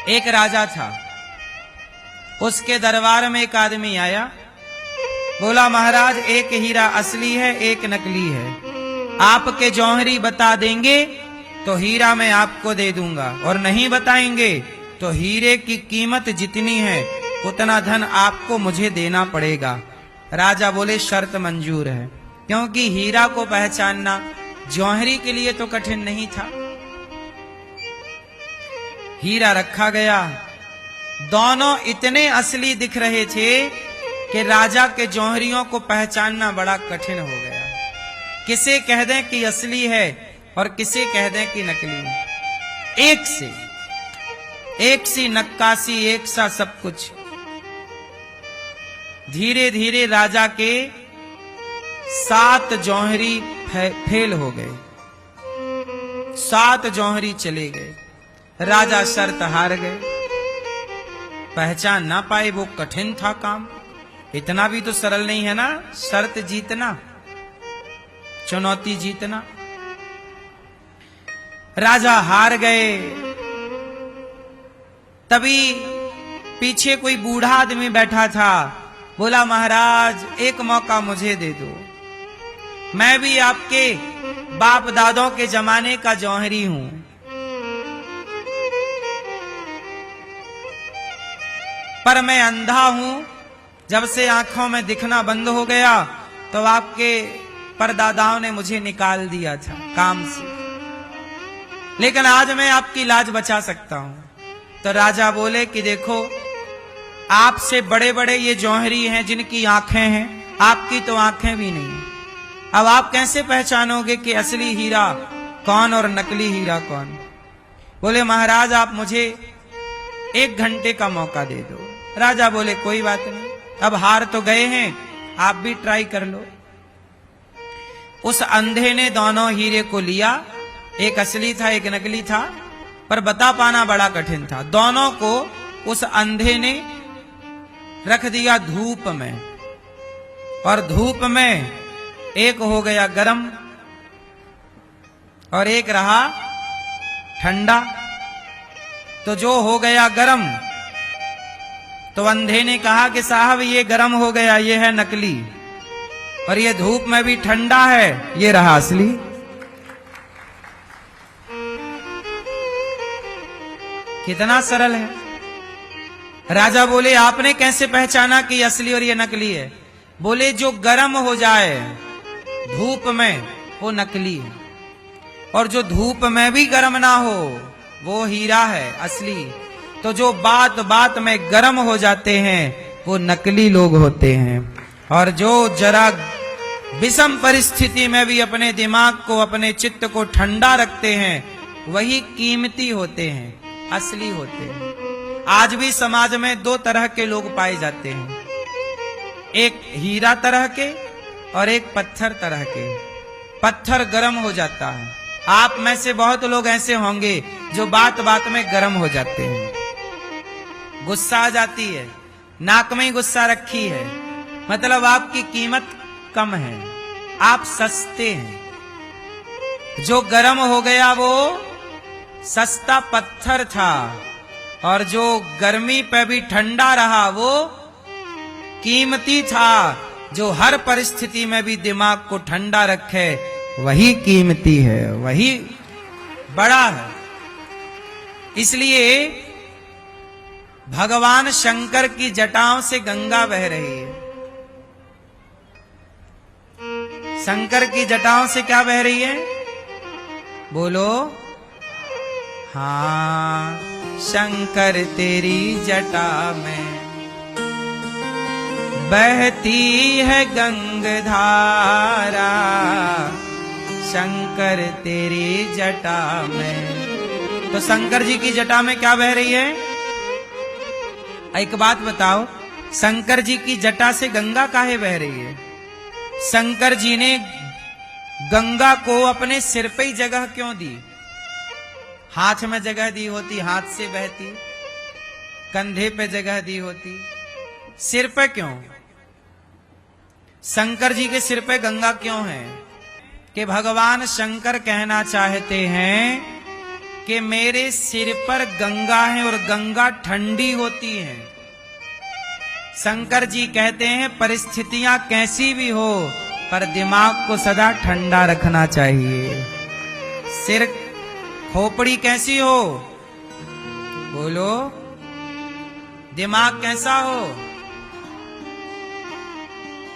एक राजा था, उसके दरबार में एक आदमी आया, बोला महाराज एक हीरा असली है एक नकली है, आपके जौहरी बता देंगे तो हीरा मैं आपको दे दूंगा, और नहीं बताएंगे तो हीरे की कीमत जितनी है उतना धन आपको मुझे देना पड़ेगा। राजा बोले शर्त मंजूर है, क्योंकि हीरा को पहचानना जौहरी के लिए तो कठिन नहीं था। हीरा रखा गया, दोनों इतने असली दिख रहे थे कि राजा के जौहरियों को पहचानना बड़ा कठिन हो गया। किसे कह दें कि असली है और किसे कह दें कि नकली है। एक सी नक्काशी, एक सा सब कुछ। धीरे धीरे राजा के 7 जौहरी फेल हो गए, 7 जौहरी चले गए। राजा शर्त हार गए, पहचान ना पाए, वो कठिन था काम, इतना भी तो सरल नहीं है ना शर्त जीतना, चुनौती जीतना। राजा हार गए। तभी पीछे कोई बूढ़ा आदमी बैठा था, बोला महाराज एक मौका मुझे दे दो, मैं भी आपके बाप दादों के जमाने का जौहरी हूं, पर मैं अंधा हूं, जब से आंखों में दिखना बंद हो गया तो आपके परदादाओं ने मुझे निकाल दिया था काम से, लेकिन आज मैं आपकी लाज बचा सकता हूं। तो राजा बोले कि देखो आपसे बड़े बड़े ये जौहरी हैं जिनकी आंखें हैं, आपकी तो आंखें भी नहीं, अब आप कैसे पहचानोगे कि असली हीरा कौन और नकली हीरा कौन। बोले महाराज आप मुझे 1 घंटे का मौका दे दो। राजा बोले कोई बात नहीं, अब हार तो गए हैं, आप भी ट्राई कर लो। उस अंधे ने दोनों हीरे को लिया, एक असली था एक नकली था, पर बता पाना बड़ा कठिन था। दोनों को उस अंधे ने रख दिया धूप में, और धूप में एक हो गया गरम और एक रहा ठंडा। तो जो हो गया गरम, तो अंधे ने कहा कि साहब ये गरम हो गया, ये है नकली, और ये धूप में भी ठंडा है, ये रहा असली। कितना सरल है। राजा बोले आपने कैसे पहचाना कि असली और ये नकली है। बोले जो गरम हो जाए धूप में वो नकली है, और जो धूप में भी गरम ना हो वो हीरा है असली। तो जो बात बात में गरम हो जाते हैं वो नकली लोग होते हैं, और जो जरा विषम परिस्थिति में भी अपने दिमाग को अपने चित्त को ठंडा रखते हैं वही कीमती होते हैं, असली होते हैं। आज भी समाज में 2 तरह के लोग पाए जाते हैं, एक हीरा तरह के और एक पत्थर तरह के। पत्थर गर्म हो जाता है, आप में से बहुत लोग ऐसे होंगे जो बात बात में गर्म हो जाते हैं, गुस्सा आ जाती है, नाक में ही गुस्सा रखी है, मतलब आपकी कीमत कम है, आप सस्ते हैं। जो गर्म हो गया वो सस्ता पत्थर था, और जो गर्मी पे भी ठंडा रहा वो कीमती था। जो हर परिस्थिति में भी दिमाग को ठंडा रखे वही कीमती है, वही बड़ा है। इसलिए भगवान शंकर की जटाओं से गंगा बह रही है। शंकर की जटाओं से क्या बह रही है बोलो। हाँ शंकर तेरी जटा में बहती है गंगधारा, शंकर तेरी जटा में। तो शंकर जी की जटा में क्या बह रही है। एक बात बताओ, शंकर जी की जटा से गंगा काहे बह रही है। शंकर जी ने गंगा को अपने सिर पे ही जगह क्यों दी। हाथ में जगह दी होती हाथ से बहती, कंधे पे जगह दी होती, सिर पे क्यों। शंकर जी के सिर पे गंगा क्यों है कि भगवान शंकर कहना चाहते हैं कि मेरे सिर पर गंगा है और गंगा ठंडी होती है। शंकर जी कहते हैं परिस्थितियां कैसी भी हो पर दिमाग को सदा ठंडा रखना चाहिए। सिर खोपड़ी कैसी हो, बोलो, दिमाग कैसा हो।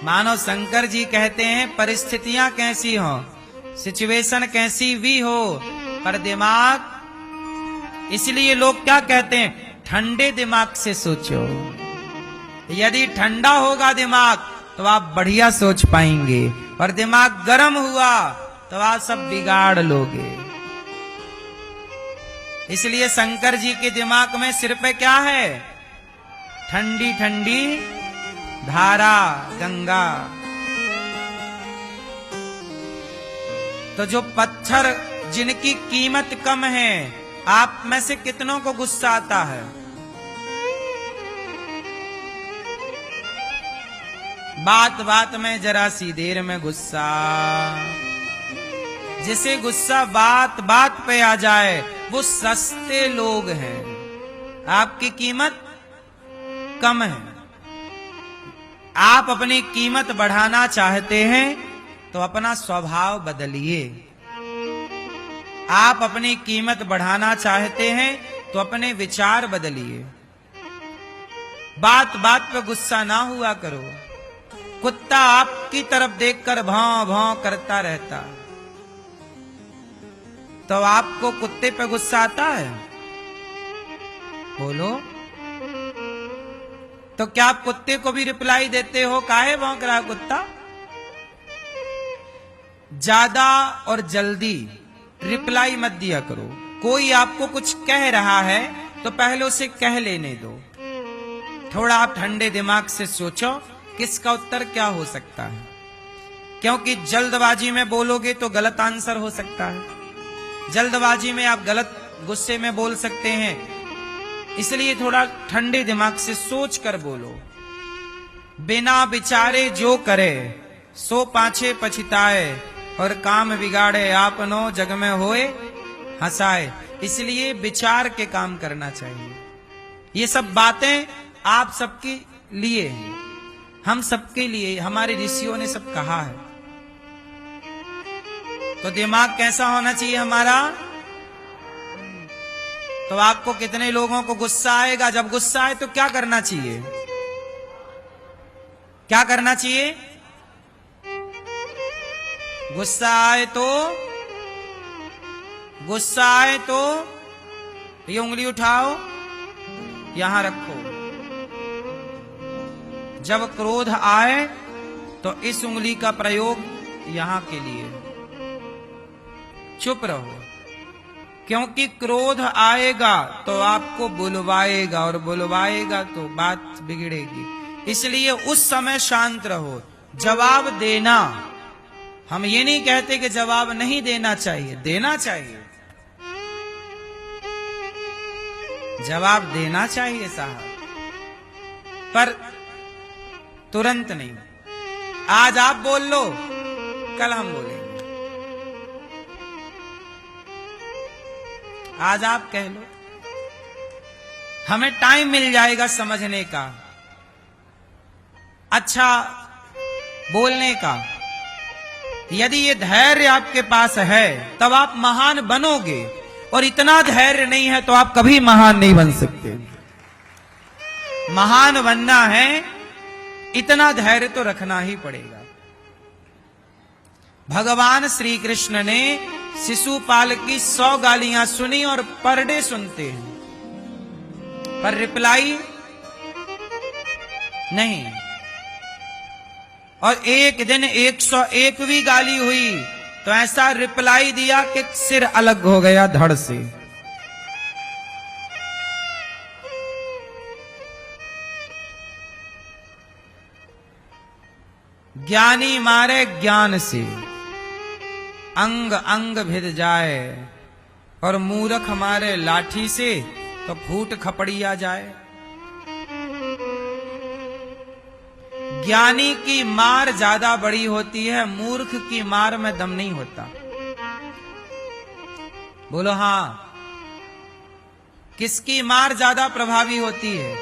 मानो शंकर जी कहते हैं परिस्थितियां कैसी हो, सिचुएशन कैसी भी हो, पर दिमाग, इसलिए लोग क्या कहते हैं, ठंडे दिमाग से सोचो। यदि ठंडा होगा दिमाग तो आप बढ़िया सोच पाएंगे, और दिमाग गर्म हुआ तो आप सब बिगाड़ लोगे। इसलिए शंकर जी के दिमाग में सिर पे क्या है, ठंडी ठंडी धारा गंगा। तो जो पत्थर जिनकी कीमत कम है, आप में से कितनों को गुस्सा आता है? बात बात में जरा सी देर में गुस्सा। जिसे गुस्सा बात बात पे आ जाए वो सस्ते लोग हैं, आपकी कीमत कम है। आप अपनी कीमत बढ़ाना चाहते हैं तो अपना स्वभाव बदलिए। आप अपनी कीमत बढ़ाना चाहते हैं तो अपने विचार बदलिए। बात बात पे गुस्सा ना हुआ करो। कुत्ता आपकी तरफ देखकर भौं भौं करता रहता, तो आपको कुत्ते पे गुस्सा आता है? बोलो। तो क्या आप कुत्ते को भी रिप्लाई देते हो, काहे भौंक रहा कुत्ता? ज्यादा और जल्दी रिप्लाई मत दिया करो। कोई आपको कुछ कह रहा है तो पहले उसे कह लेने दो। थोड़ा आप ठंडे दिमाग से सोचो किसका उत्तर क्या हो सकता है, क्योंकि जल्दबाजी में बोलोगे तो गलत आंसर हो सकता है। जल्दबाजी में आप गलत गुस्से में बोल सकते हैं, इसलिए थोड़ा ठंडे दिमाग से सोच कर बोलो। बिना विचारे जो करे सो पाछे पछताए, और काम बिगाड़े आपनो जग में होए हंसाए। इसलिए विचार के काम करना चाहिए। ये सब बातें आप सबके लिए हैं, हम सबके लिए, हमारे ऋषियों ने सब कहा है। तो दिमाग कैसा होना चाहिए हमारा? तो आपको कितने लोगों को गुस्सा आएगा? जब गुस्सा आए तो क्या करना चाहिए? क्या करना चाहिए? गुस्सा आए तो ये उंगली उठाओ, यहां रखो। जब क्रोध आए तो इस उंगली का प्रयोग यहां के लिए। चुप रहो, क्योंकि क्रोध आएगा तो आपको बुलवाएगा, और बुलवाएगा तो बात बिगड़ेगी। इसलिए उस समय शांत रहो। जवाब देना, हम ये नहीं कहते कि जवाब नहीं देना चाहिए, देना चाहिए, जवाब देना चाहिए साहब, पर तुरंत नहीं। आज आप बोल लो, कल हम बोलेंगे। आज आप कह लो, हमें टाइम मिल जाएगा समझने का, अच्छा बोलने का। यदि ये धैर्य आपके पास है तब आप महान बनोगे, और इतना धैर्य नहीं है तो आप कभी महान नहीं बन सकते। महान बनना है, इतना धैर्य तो रखना ही पड़ेगा। भगवान श्री कृष्ण ने शिशुपाल की 100 गालियां सुनी, और पर डे सुनते हैं, पर रिप्लाई नहीं। और एक दिन 101वीं गाली हुई तो ऐसा रिप्लाई दिया कि सिर अलग हो गया धड़ से। ज्ञानी मारे ज्ञान से अंग अंग भिद जाए, और मूर्ख मारे लाठी से तो फूट खपड़िया जाए। ज्ञानी की मार ज्यादा बड़ी होती है, मूर्ख की मार में दम नहीं होता। बोलो हाँ। किसकी मार ज्यादा प्रभावी होती है,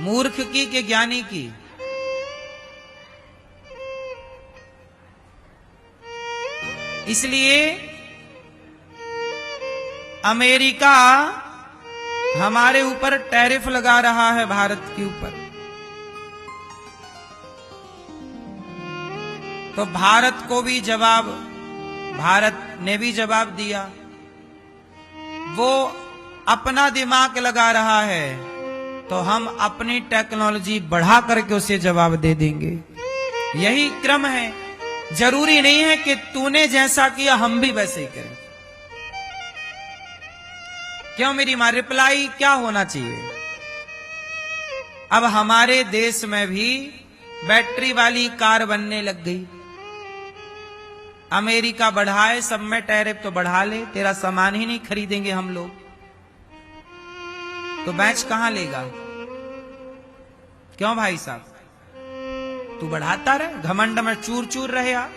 मूर्ख की कि ज्ञानी की? इसलिए अमेरिका हमारे ऊपर टैरिफ लगा रहा है, भारत के ऊपर। तो भारत को भी जवाब, भारत ने भी जवाब दिया। वो अपना दिमाग लगा रहा है, तो हम अपनी टेक्नोलॉजी बढ़ा करके उसे जवाब दे देंगे। यही क्रम है। जरूरी नहीं है कि तूने जैसा किया हम भी वैसे ही करें। क्यों मेरी मां? रिप्लाई क्या होना चाहिए? अब हमारे देश में भी बैटरी वाली कार बनने लग गई। अमेरिका बढ़ाए, सब में टैरिफ तो बढ़ा ले, तेरा सामान ही नहीं खरीदेंगे हम लोग, तो बेच कहां लेगा? क्यों भाई साहब? तू बढ़ाता रहे, घमंड में चूर चूर रहे। आप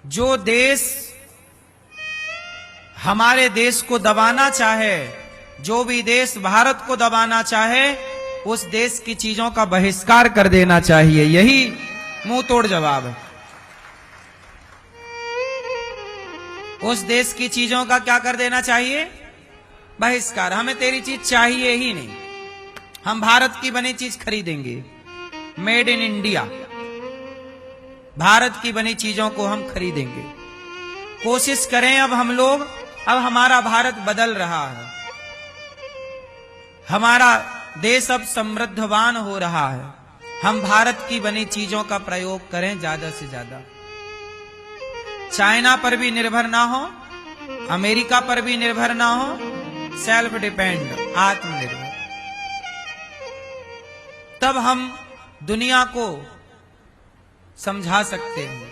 जो देश हमारे देश को दबाना चाहे, जो भी देश भारत को दबाना चाहे, उस देश की चीजों का बहिष्कार कर देना चाहिए। यही मुंह तोड़ जवाब है। उस देश की चीजों का क्या कर देना चाहिए? बहिष्कार। हमें तेरी चीज चाहिए ही नहीं, हम भारत की बनी चीज खरीदेंगे। मेड इन इंडिया, भारत की बनी चीजों को हम खरीदेंगे। कोशिश करें अब हम लोग, अब हमारा भारत बदल रहा है, हमारा देश अब समृद्धवान हो रहा है। हम भारत की बनी चीजों का प्रयोग करें ज्यादा से ज्यादा। चाइना पर भी निर्भर ना हो, अमेरिका पर भी निर्भर ना हो, सेल्फ डिपेंड, आत्मनिर्भर। तब हम दुनिया को समझा सकते हैं।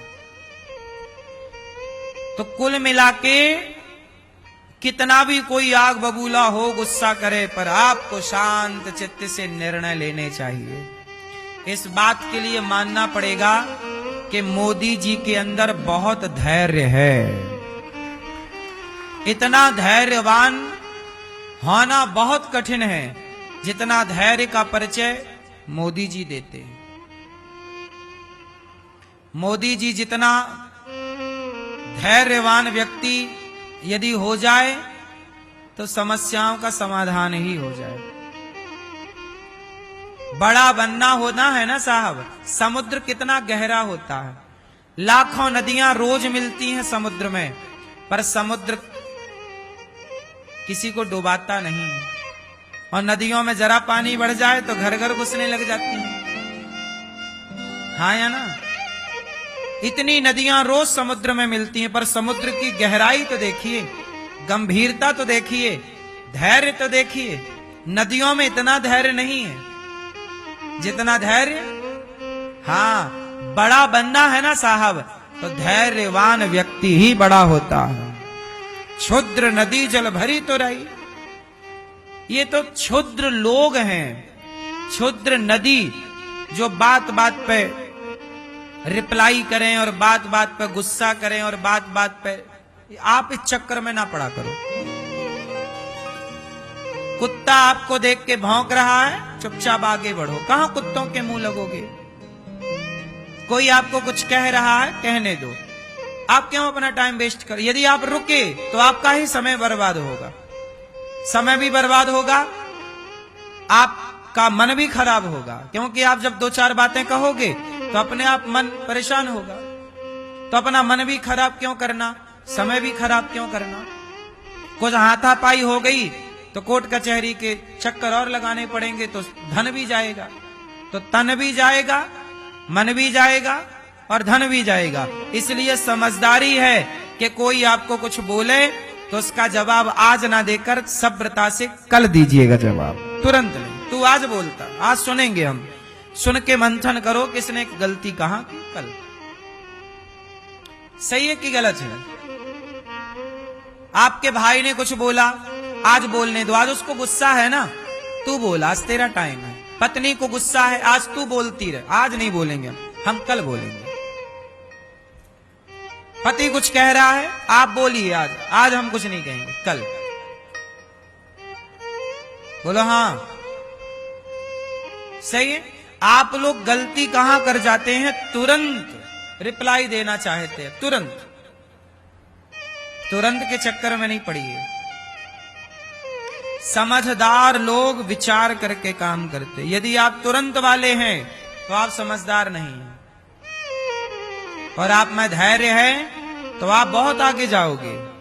तो कुल मिलाके कितना भी कोई आग बबूला हो, गुस्सा करे, पर आपको शांत चित्त से निर्णय लेने चाहिए। इस बात के लिए मानना पड़ेगा कि मोदी जी के अंदर बहुत धैर्य है। इतना धैर्यवान होना बहुत कठिन है जितना धैर्य का परिचय मोदी जी देते हैं। मोदी जी जितना धैर्यवान व्यक्ति यदि हो जाए तो समस्याओं का समाधान ही हो जाए। बड़ा बनना होना है ना साहब। समुद्र कितना गहरा होता है, लाखों नदियां रोज मिलती हैं समुद्र में, पर समुद्र किसी को डुबाता नहीं है। और नदियों में जरा पानी बढ़ जाए तो घर घर घुसने लग जाती है। हाँ या ना? इतनी नदियां रोज समुद्र में मिलती हैं, पर समुद्र की गहराई तो देखिए, गंभीरता तो देखिए, धैर्य तो देखिए। नदियों में इतना धैर्य नहीं है जितना धैर्य, हाँ, बड़ा बनना है ना साहब, तो धैर्यवान व्यक्ति ही बड़ा होता है। क्षुद्र नदी जल भरी तो रही। ये तो क्षुद्र लोग हैं, क्षुद्र नदी, जो बात बात पे रिप्लाई करें और बात बात पे गुस्सा करें और बात बात पे। आप इस चक्कर में ना पड़ा करो। कुत्ता आपको देख के भौंक रहा है, चुपचाप आगे बढ़ो। कहां कुत्तों के मुंह लगोगे? कोई आपको कुछ कह रहा है, कहने दो। आप क्यों अपना टाइम वेस्ट कर? यदि आप रुके तो आपका ही समय बर्बाद होगा, समय भी बर्बाद होगा, आपका मन भी खराब होगा। क्योंकि आप जब दो चार बातें कहोगे तो अपने आप मन परेशान होगा। तो अपना मन भी खराब क्यों करना, समय भी खराब क्यों करना? कुछ हाथापाई हो गई तो कोर्ट कचहरी के चक्कर और लगाने पड़ेंगे, तो धन भी जाएगा, तो तन भी जाएगा, मन भी जाएगा और धन भी जाएगा। इसलिए समझदारी है कि कोई आपको कुछ बोले तो उसका जवाब आज ना देकर सभ्यता से कल दीजिएगा जवाब, तुरंत नहीं। तू आज बोलता, आज सुनेंगे हम, सुन के मंथन करो किसने गलती कहा की कल, सही है कि गलत है। आपके भाई ने कुछ बोला, आज बोलने दो, आज उसको गुस्सा है ना, तू बोल, आज तेरा टाइम है। पत्नी को गुस्सा है, आज तू बोलती रहे, आज नहीं बोलेंगे हम कल बोलेंगे। पति कुछ कह रहा है, आप बोलिए आज, आज हम कुछ नहीं कहेंगे, कल बोलो हाँ सही है। आप लोग गलती कहां कर जाते हैं, तुरंत रिप्लाई देना चाहते हैं, तुरंत के चक्कर में नहीं पड़िए। समझदार लोग विचार करके काम करते। यदि आप तुरंत वाले हैं तो आप समझदार नहीं हैं, और आप में धैर्य है तो आप बहुत आगे जाओगे।